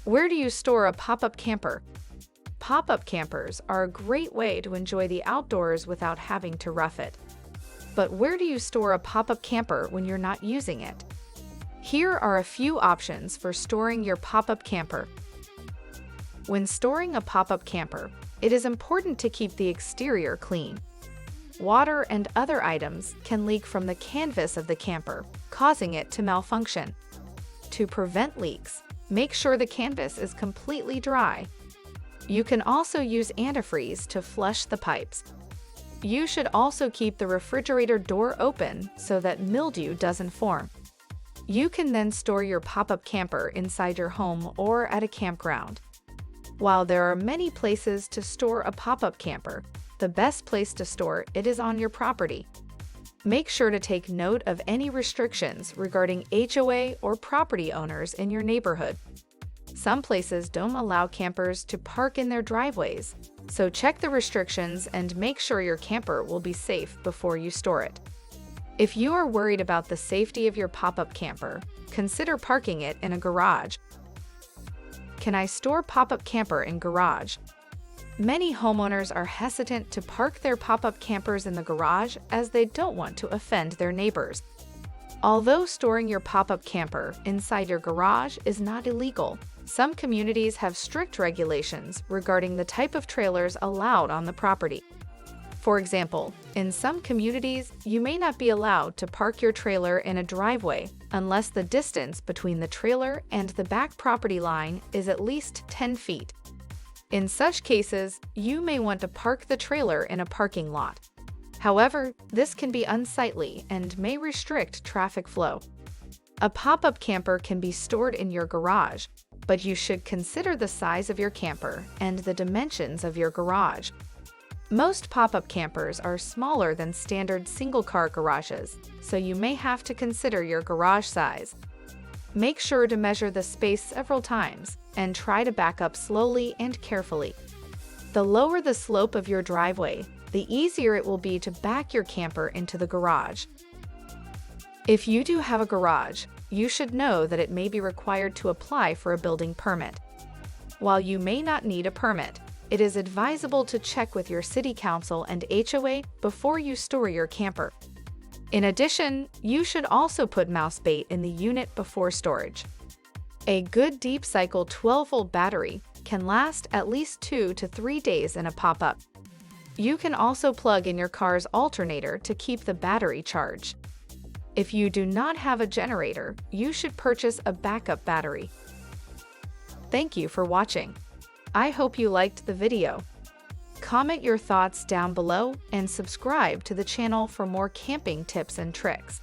Where do you store a pop-up camper? Pop-up campers are a great way to enjoy the outdoors without having to rough it. But where do you store a pop-up camper when you're not using it? Here are a few options for storing your pop-up camper. When storing a pop-up camper, it is important to keep the exterior clean. Water and other items can leak from the canvas of the camper, causing it to malfunction. To prevent leaks, make sure the canvas is completely dry. You can also use antifreeze to flush the pipes. You should also keep the refrigerator door open so that mildew doesn't form. You can then store your pop-up camper inside your home or at a campground. While there are many places to store a pop-up camper, the best place to store it is on your property. Make sure to take note of any restrictions regarding HOA or property owners in your neighborhood. Some places don't allow campers to park in their driveways, so check the restrictions and make sure your camper will be safe before you store it. If you are worried about the safety of your pop-up camper, consider parking it in a garage. Can I store pop-up camper in garage? Many homeowners are hesitant to park their pop-up campers in the garage as they don't want to offend their neighbors. Although storing your pop-up camper inside your garage is not illegal, some communities have strict regulations regarding the type of trailers allowed on the property. For example, in some communities, you may not be allowed to park your trailer in a driveway unless the distance between the trailer and the back property line is at least 10 feet. In such cases, you may want to park the trailer in a parking lot. However, this can be unsightly and may restrict traffic flow. A pop-up camper can be stored in your garage, but you should consider the size of your camper and the dimensions of your garage. Most pop-up campers are smaller than standard single-car garages, so you may have to consider your garage size. Make sure to measure the space several times and try to back up slowly and carefully. The lower the slope of your driveway, the easier it will be to back your camper into the garage. If you do have a garage, you should know that it may be required to apply for a building permit. While you may not need a permit, it is advisable to check with your city council and HOA before you store your camper. In addition, you should also put mouse bait in the unit before storage. A good deep cycle 12-volt battery can last at least 2 to 3 days in a pop-up. You can also plug in your car's alternator to keep the battery charged. If you do not have a generator, you should purchase a backup battery. Thank you for watching. I hope you liked the video. Comment your thoughts down below and subscribe to the channel for more camping tips and tricks.